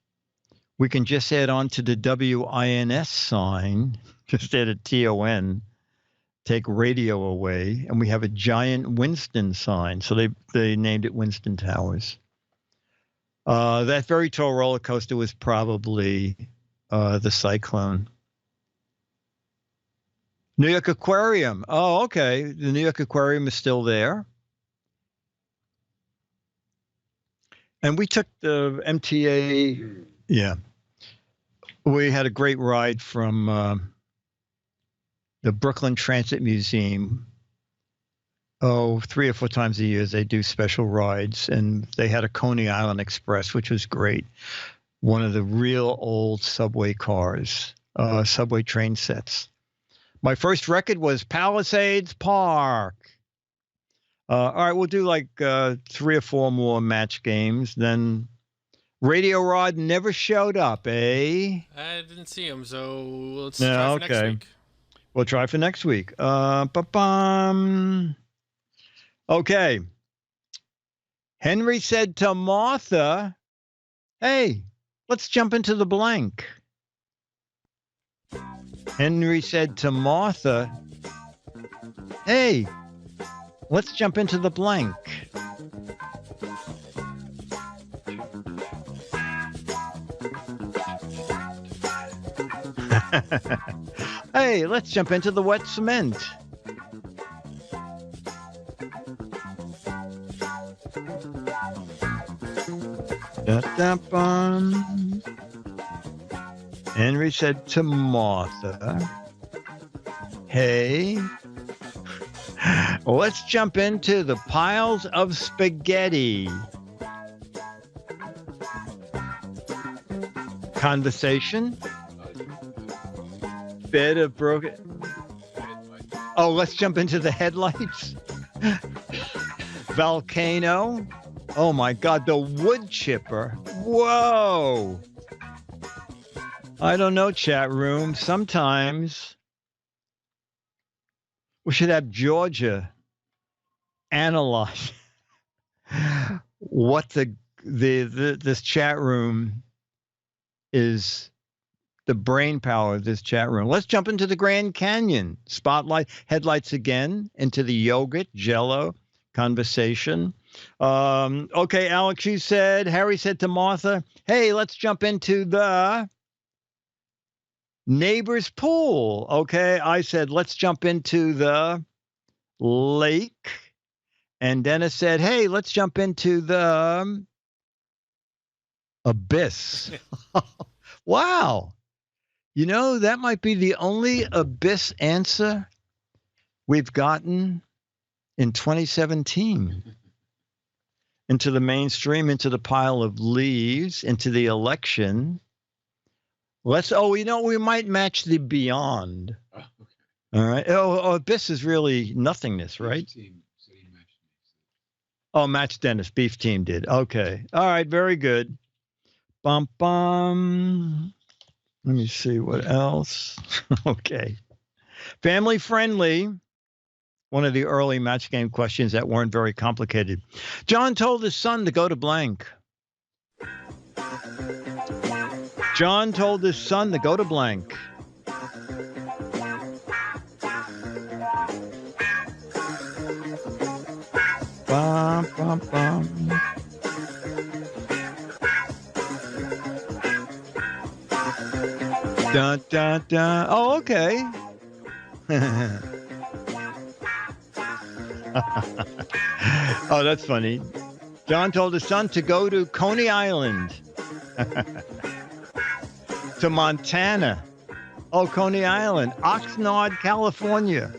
we can just add on to the WINS sign, just add a TON, take radio away, and we have a giant Winston sign. So they named it Winston Towers. That very tall roller coaster was probably the Cyclone. New York Aquarium. Oh, okay. The New York Aquarium is still there. And we took the MTA. Yeah. We had a great ride from the Brooklyn Transit Museum. 3 or 4 times a year they do special rides. And they had a Coney Island Express, which was great. One of the real old subway cars, subway train sets. My first record was Palisades Park. All right, we'll do like 3 or 4 more match games. Then Radio Rod never showed up, eh? I didn't see him, so let's No, try for next okay. week. We'll try for next week. Okay. Henry said to Martha, hey, let's jump into the blank. Henry said to Martha, hey, let's jump into the blank. Hey, let's jump into the wet cement. Da-da-bum. Henry said to Martha, hey, let's jump into the piles of spaghetti. Conversation. Bed of broken. Oh, let's jump into the headlights. Volcano. Oh my God, the wood chipper. Whoa. I don't know, chat room. Sometimes we should have Georgia analyze what this chat room is. The brain power of this chat room. Let's jump into the Grand Canyon. Spotlight, headlights again, into the yogurt, Jello, conversation. Okay, Alex, you said, Harry said to Martha, hey, let's jump into the neighbor's pool. Okay, I said, let's jump into the lake. And Dennis said, hey, let's jump into the abyss. Wow. You know, that might be the only abyss answer we've gotten in 2017. Into the mainstream, into the pile of leaves, into the election. We might match the beyond. Oh, okay. All right. Oh, abyss is really nothingness, right? Oh, match Dennis. Beef team did. Okay. All right. Very good. Bum, bum. Let me see what else. Okay. Family friendly. One of the early match game questions that weren't very complicated. John told his son to go to blank. John told his son to go to blank. Bum, bum, bum. Dun, dun, dun. Oh, okay. Oh, that's funny. John told his son to go to Coney Island. To Montana. Oh, Coney Island. Oxnard, California.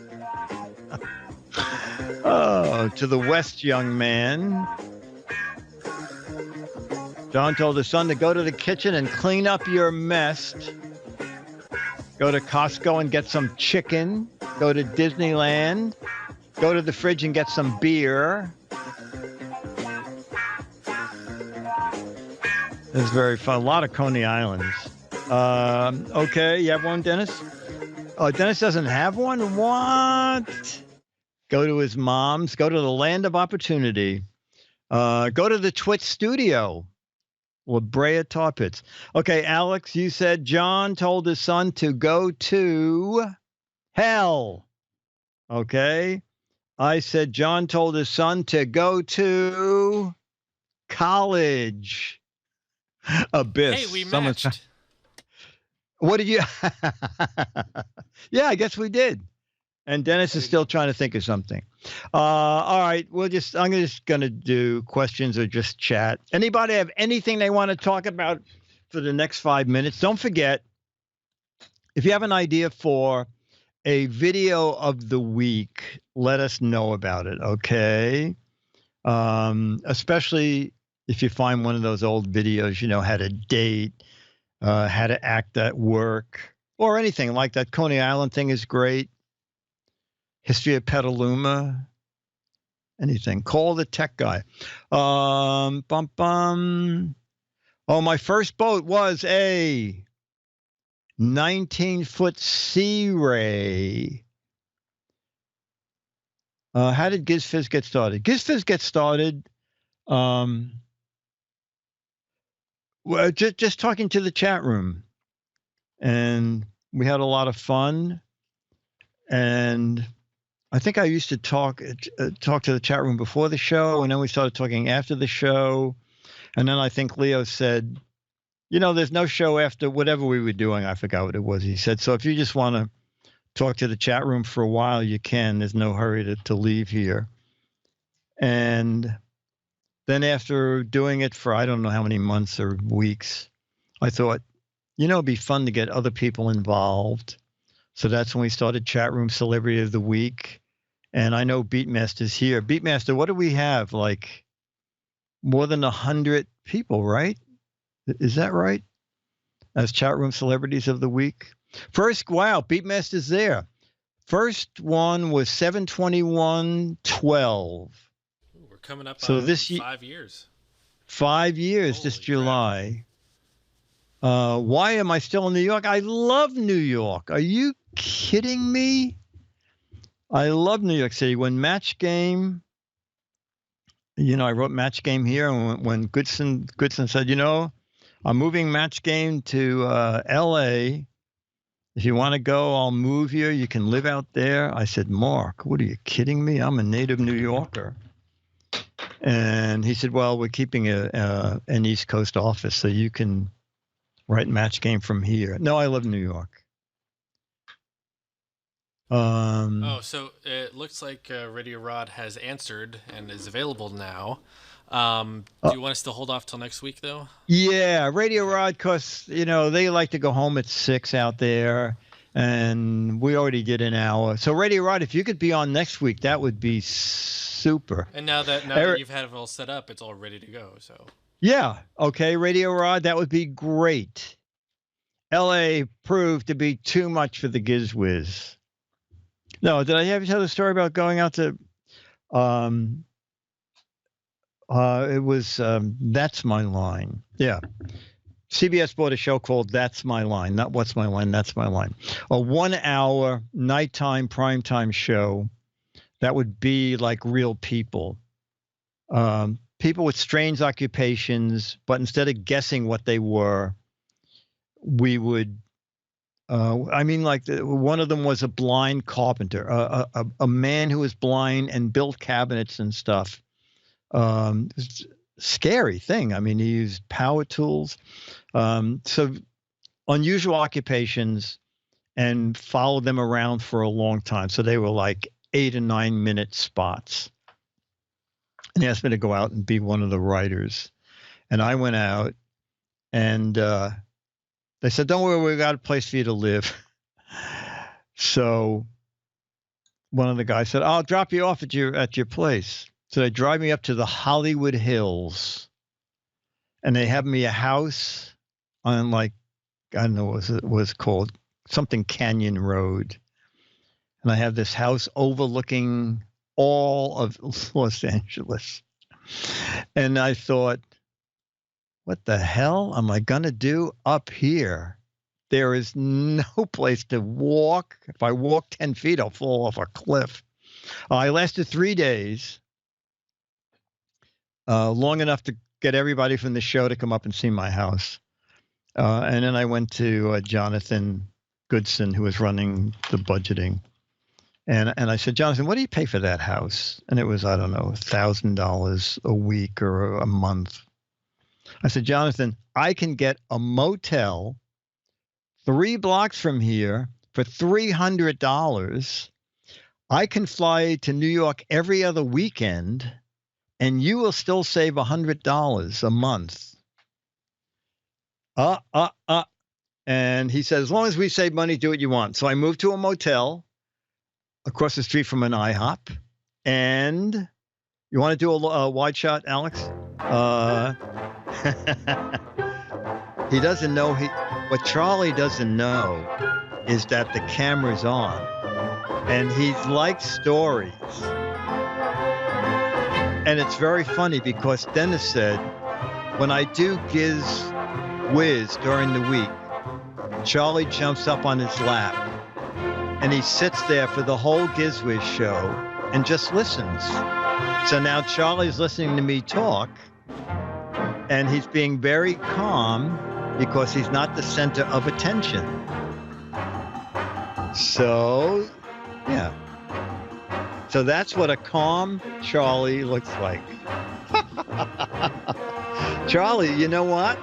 Oh, to the West, young man. John told his son to go to the kitchen and clean up your mess. Go to Costco and get some chicken. Go to Disneyland. Go to the fridge and get some beer. It's very fun. A lot of Coney Islands. Okay, you have one, Dennis? Oh, Dennis doesn't have one? What? Go to his mom's. Go to the land of opportunity. Go to the Twitch studio. La Brea Tar Pits. Okay, Alex, you said John told his son to go to hell. Okay. I said John told his son to go to college. Abyss. Hey, we matched. What did you? Yeah, I guess we did. And Dennis is still trying to think of something. All right, I'm just gonna do questions or just chat. Anybody have anything they want to talk about for the next 5 minutes? Don't forget, if you have an idea for a video of the week, let us know about it, okay? Especially if you find one of those old videos, how to date, how to act at work, or anything like that. Coney Island thing is great. History of Petaluma, anything. Call the tech guy. Oh, my first boat was a 19-foot Sea Ray. How did GizFiz get started? GizFiz gets started well, just talking to the chat room. And we had a lot of fun. And I think I used to talk to the chat room before the show, and then we started talking after the show. And then I think Leo said, there's no show after whatever we were doing. I forgot what it was. He said, so if you just want to talk to the chat room for a while, you can. There's no hurry to leave here. And then after doing it for I don't know how many months or weeks, I thought, it'd be fun to get other people involved. So that's when we started Chat Room Celebrity of the Week. And I know Beatmaster's here. Beatmaster, what do we have? Like more than 100 people, right? Is that right? As Chat Room Celebrities of the Week. First, wow, Beatmaster's there. First one was 7/21/12. We're coming up so on this 5 years. 5 years Holy this July. Why am I still in New York? I love New York. Are you kidding me? I love New York City. When Match Game, I wrote Match Game here, and when Goodson said, I'm moving Match Game to L.A. If you want to go, I'll move you. You can live out there. I said, Mark, what are you kidding me? I'm a native New Yorker. And he said, well, we're keeping an East Coast office, so you can write Match Game from here. No, I love New York. So it looks like Radio Rod has answered and is available now. Do you want us to hold off till next week, though? Yeah, Radio Rod, because, they like to go home at 6 out there, and we already did an hour. So Radio Rod, if you could be on next week, that would be super. And now that you've had it all set up, it's all ready to go. So yeah, okay, Radio Rod, that would be great. L.A. proved to be too much for the Giz Wiz. No, did I have you tell the story about going out to? It was That's My Line. Yeah. CBS bought a show called That's My Line, not What's My Line, That's My Line. A 1-hour nighttime primetime show that would be like real people. People with strange occupations, but instead of guessing what they were, we would one of them was a blind carpenter, a man who was blind and built cabinets and stuff. It's a scary thing. I mean, he used power tools. So unusual occupations, and followed them around for a long time. So they were like 8 and 9 minute spots. And he asked me to go out and be one of the writers. And I went out, and they said, don't worry, we got a place for you to live. So one of the guys said, I'll drop you off at your place. So they drive me up to the Hollywood Hills, and they have me a house on, like, I don't know what it was called, something Canyon Road. And I have this house overlooking all of Los Angeles. And I thought, what the hell am I going to do up here? There is no place to walk. If I walk 10 feet, I'll fall off a cliff. I lasted 3 days. Long enough to get everybody from the show to come up and see my house. And then I went to Jonathan Goodson, who was running the budgeting. And I said, Jonathan, what do you pay for that house? And it was, I don't know, $1,000 a week or a month. I said, Jonathan, I can get a motel 3 blocks from here for $300. I can fly to New York every other weekend, and you will still save $100 a month. And he said, as long as we save money, do what you want. So I moved to a motel across the street from an IHOP. And you want to do a wide shot, Alex? He doesn't know. What Charlie doesn't know is that the camera's on. And he likes stories. And it's very funny because Dennis said, when I do Giz Wiz during the week, Charlie jumps up on his lap and he sits there for the whole GizWiz show and just listens. So now Charlie's listening to me talk and he's being very calm because he's not the center of attention. So, yeah. So that's what a calm Charlie looks like. Charlie, you know what?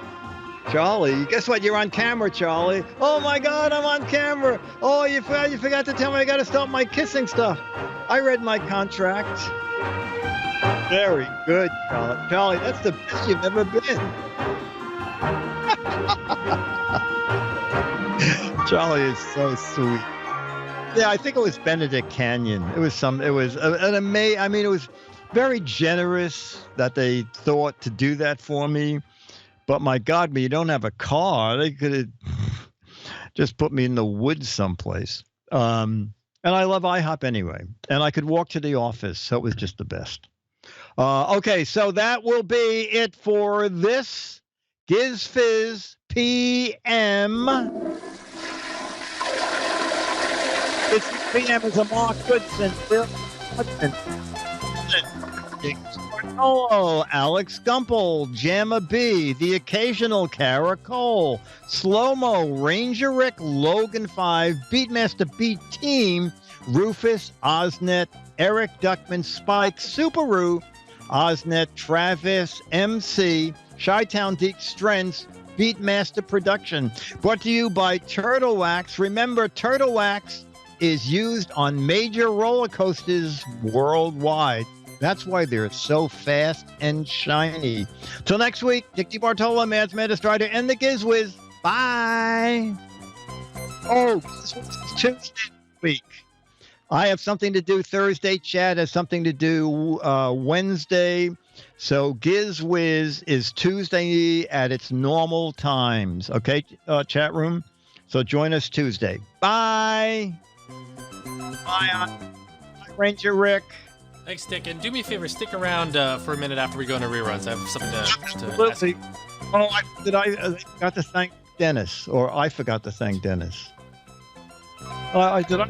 Charlie, guess what? You're on camera, Charlie. Oh my God, I'm on camera. Oh, you forgot to tell me I got to stop my kissing stuff. I read my contract. Very good, Charlie. Charlie, that's the best you've ever been. Charlie is so sweet. Yeah, I think it was Benedict Canyon. It was an amazing, I mean, it was very generous that they thought to do that for me. But my God, you don't have a car. They could have just put me in the woods someplace. And I love IHOP anyway. And I could walk to the office. So it was just the best. Okay, so that will be it for this GizFiz PM. This PM is a Mark Goodson, Bill Hudson, Dick DeBartolo, Alex Gumpel, Jamma B, The Occasional Kara Cole, Slow-Mo, Ranger Rick, Logan 5, Beatmaster Beat Team, Rufus, Osnet, Eric Duckman, Spike, Subaru, Osnet, Travis, MC, Chi-Town Deep Strengths, Beatmaster Production. Brought to you by Turtle Wax. Remember, Turtle Wax is used on major roller coasters worldwide. That's why they're so fast and shiny. Till next week, Dick DeBartolo, Mads Strider, and the GizWiz. Bye. Oh, this was Tuesday week. I have something to do Thursday. Chad has something to do Wednesday. So GizWiz is Tuesday at its normal times. Okay, chat room? So join us Tuesday. Bye. Bye, Ranger Rick. Thanks, Dick. And do me a favor, stick around for a minute after we go into reruns. I have something to Absolutely. ask. Oh, I forgot to thank Dennis, or I forgot to thank Dennis. Did I?